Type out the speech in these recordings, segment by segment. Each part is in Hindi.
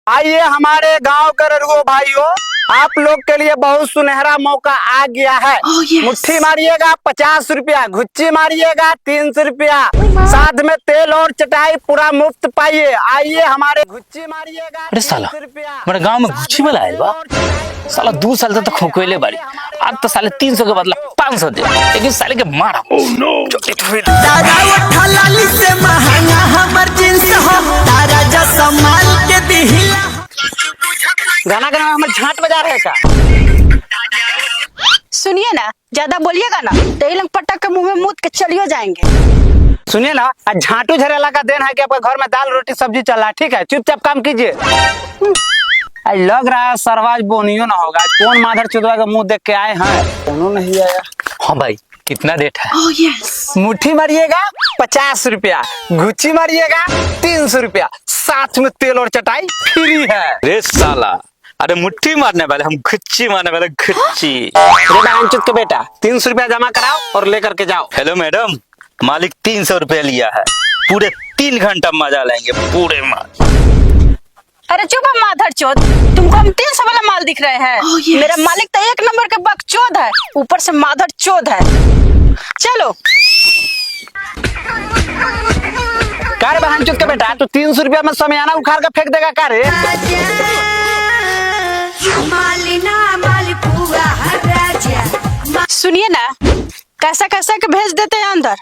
आइए हमारे गांव के ररुओ भाइयों, आप लोग के लिए बहुत सुनहरा मौका आ गया है। मुट्ठी मारिएगा 50 रुपया, घुच्ची मारिएगा 300 रुपया, साथ में तेल और चटाई पूरा मुफ्त पाइए। आइए हमारे घुच्ची मारिएगा। अरे साला हमारे गांव में घुच्ची वाला आयल बा। साला 2 साल तक खोखोले बाड़ी, आज तो साले 300 के बदला 500 दे, लेकिन साले के मारा। दादा उठा लाली से महंगा हमर जींस हो, तारा जा संभाल के दिहिला। गाना गाना हम झांट बजा रहे का? सुनिए ना, ज्यादा बोलिएगा ना तो ये लोग पटक के मुंह में मूत के चलियो जाएंगे। सुनिए ना, आज झांटू झरेला का दिन है कि आपका घर में दाल रोटी सब्जी चल रहा है, ठीक है? चुपचाप काम कीजिए। आज लग रहा है सरवाज बोनियो ना होगा। आज कौन माधर चुदवा का मुंह देख के आए हैं? कौन नहीं आया। हाँ भाई, कितना रेट है? मुट्ठी मारिएगा 50 रुपया, घुच्ची मारिएगा 300 रुपया, साथ में तेल और चटाई फ्री है। अरे साला, अरे मुट्ठी मारने वाले हम घुच्ची मारने वाले घुच्ची। के बेटा 300 रुपया जमा कराओ और लेकर के जाओ। हेलो मैडम, मालिक 300 रुपया लिया है, पूरे 3 घंटा मजा लेंगे पूरे माल। अरे चुप है माधर चोद, तुमको हम 300 वाला माल दिख रहे हैं। मेरा मालिक तो 1 नंबर के बकचोद है, ऊपर से माधर चोद है। चलो कार बहन चुत के बेटा, तू 300 रुपया में समियाना उखाड़ के फेंक देगा का रे? सुनिए ना, कैसा कैसा के भेज देते हैं अंदर।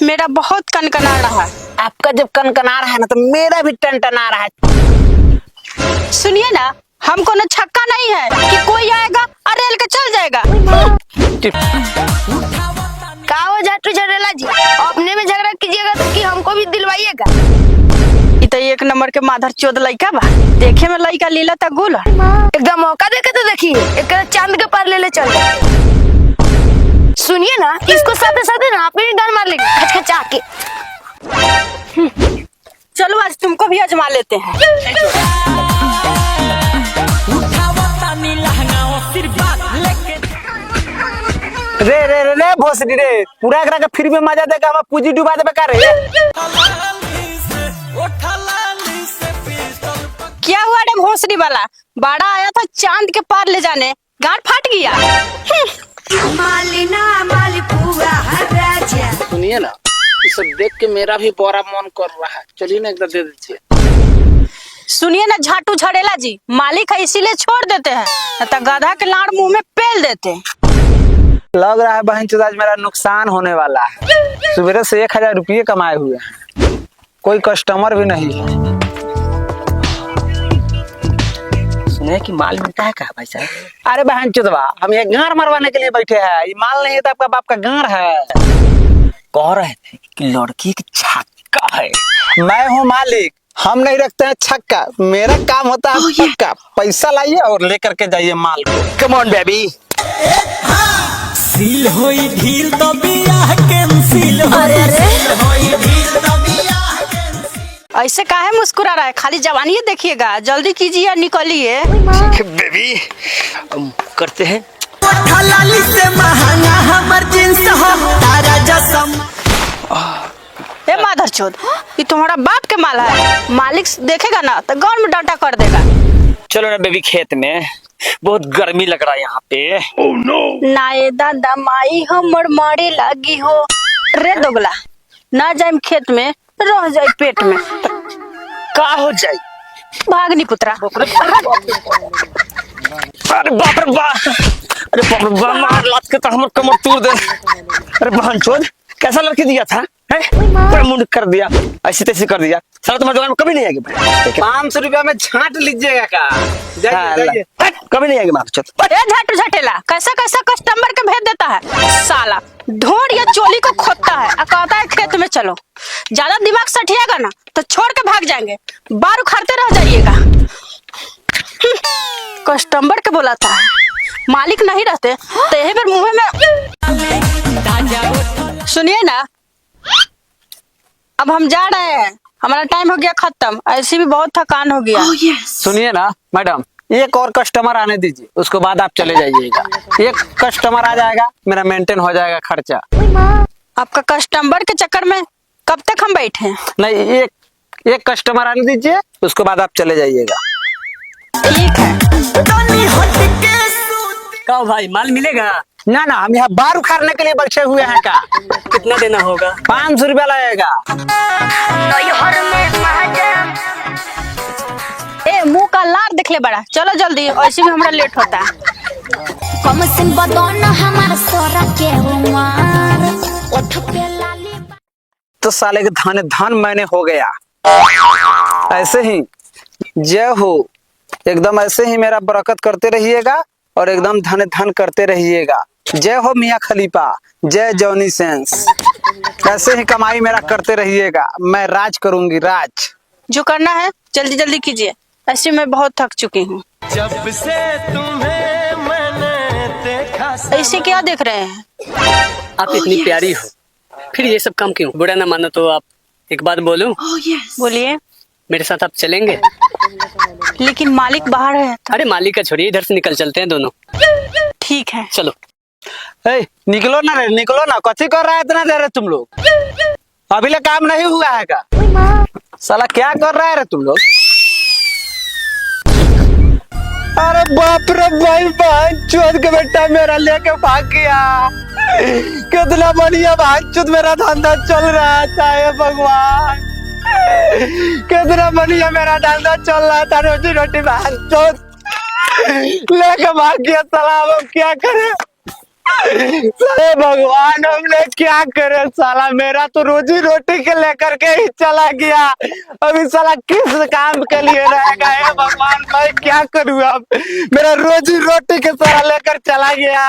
मेरा बहुत कनकना रहा है। आपका जब कनकना रहा है ना, तो मेरा भी टनटना रहा है। सुनिए ना, हम कोनो छक्का नहीं है कि कोई आएगा और रेल के चल जाएगा। का हो जाटू झरेला जी, अपने में झगड़ा कीजिएगा तो कि हमको भी दिलवाइएगा। ये तो 1 नंबर के माधर चोद लड़का बा, देखे में लड़का लीला तक गुल। एकदम मौका देके तो देखिए, एक चांद के पार ले ले चल। सुनिए ना, इसको साथे साथे ना आप भी डर मार लेंगे खचखचा के। चलो आज तुमको भी आजमा लेते हैं। रे रे रे रे भोसड़ी रे, पूरा एकरा के फ्री में मजा देगा, हम पूंजी डुबा देबे का रे? क्या हुआ रे भोसड़ी वाला, बाड़ा आया था चांद के पार ले जाने, गांठ फाट गया। सुनिए ना, ये सब देख के मेरा भी बड़ा मन कर रहा है। चलिए ना, एक दे दीजिए। सुनिए ना झाटू झड़ेला जी, मालिक है इसीलिए छोड़ देते हैं, नहीं तो गधा के लाड़ मुंह में पेल देते हैं। लग रहा है बहन चुद आज मेरा नुकसान होने वाला है। सुबह से 1000 रुपये कमाए हुए हैं, कोई कस्टमर भी नहीं है। सुने कि माल मिलता है क्या भाई साहब? अरे बहन चुदवा, हम ये गार मरवाने के लिए बैठे हैं। ये माल नहीं है तो आपका बाप का गार है। कह रहे थे कि लड़की की छक्का है। मैं हूँ मालिक, हम नहीं रखते हैं छक्का, मेरा काम होता है पक्का। पैसा लाइए और लेकर के जाइए माल को। Come on baby. सील होई ढील तो बियाह कैंसिल होई ढील तो बियाह कैंसिल। ऐसे काहे मुस्कुरा रहा है, खाली जवानी देखिएगा, जल्दी कीजिए निकलिए। बेबी करते हैं। उठा लाली से महंगा हमर जींस हो, तारा जा ए माधर चोद, ये तुम्हारा बाप के माल है, मालिक देखेगा ना तो गांव में डांटा कर देगा। चलो ना बेबी, खेत में बहुत गर्मी लग रहा है यहाँ पे। नाए दादा माई हमर मारे लागी हो। रे दोगला, ना जाए खेत में, रह जाए पेट में। का हो जाए? भागनी पुत्रा। अरे बाप रे बाप, अरे बाप रे बाप, मार लात के तो हमर कमर तोड़ दे। अरे बहन चोद, कैसा लड़की दिया था? पूरा मुंड कर दिया, ऐसे तैसे कर दिया। साला तुम्हारे दुकान में कभी नहीं आएगी। 500 रुपया में छांट लीजिएगा का? जाइए। कभी नहीं आएगी मार चोद। ए झाटू झटेला, कैसा कैसा कस्टमर के भेज देता है साला, ढोड़ या चोली को खोदता है और कहता है खेत में चलो। ज्यादा दिमाग सठिएगा ना तो छोड़ के भाग जाएंगे, बार उखाड़ते रह जाइएगा। कस्टमर के बुलाता है, मालिक नहीं रहते तो यही पर मुंह में। सुनिए ना, अब हम जा रहे हैं, हमारा टाइम हो गया खत्म, ऐसी भी बहुत थकान हो गया। सुनिए ना मैडम, एक और कस्टमर आने दीजिए, उसके बाद आप चले जाइएगा। एक कस्टमर आ जाएगा, मेरा मेंटेन हो जाएगा खर्चा। आपका कस्टमर के चक्कर में कब तक हम बैठे हैं? नहीं, एक कस्टमर आने दीजिए, उसके बाद आप चले जाइएगा। ठीक है। तनी हट के सूत का भाई माल मिलेगा? ना ना, हम यहाँ बार उखाड़ने के लिए बैठे हुए हैं का। कितना देना होगा? 500 रुपया लगेगा। ए मुंह का लार दिखले बड़ा, चलो जल्दी, ऐसे भी हमरा लेट होता है। कम सिन बदन हमार सोरा के उमार ओठ पे लाली तो साले के धान धान मैंने हो गया। ऐसे ही जय हो, एकदम ऐसे ही मेरा बरकत करते रहिएगा और एकदम धन धन करते रहिएगा। जय हो मियाँ खलीफा, जय जॉनी सेंस। ऐसे ही कमाई मेरा करते रहिएगा, मैं राज करूंगी, राज। जो करना है जल्दी जल्दी कीजिए, ऐसे मैं बहुत थक चुकी हूँ। जब से तुम्हें मैंने देखा ऐसे क्या देख रहे हैं? आप इतनी प्यारी हो, फिर ये सब काम क्यों? बुरा ना मानो तो आप एक बात बोलूं? बोलिए। मेरे साथ आप चलेंगे? लेकिन मालिक बाहर है। अरे मालिक का छोड़िए, इधर से निकल चलते हैं दोनों। ठीक है। चलो। ए, निकलो ना रे, निकलो ना। कथी कर रहा है इतना देर तुम लोग? अभी ले काम नहीं हुआ है का? साला क्या कर रहा है रे तुम लोग? अरे बाप रे भाई, चोद के बेटा मेरा लेके भाग गया। कितना बढ़िया चोद मेरा धंधा चल रहा था, हे भगवान। कितना बढ़िया मेरा धंधा चल रहा था, रोटी रोटी चोद लेके भाग गया। साला अब क्या करे? अरे भगवान, हमने क्या करे? साला मेरा तो रोजी रोटी के लेकर के ही चला गया। अभी साला किस काम के लिए रहेगा? हे भगवान, मैं क्या करूँ अब? मेरा रोजी रोटी के साला लेकर चला गया।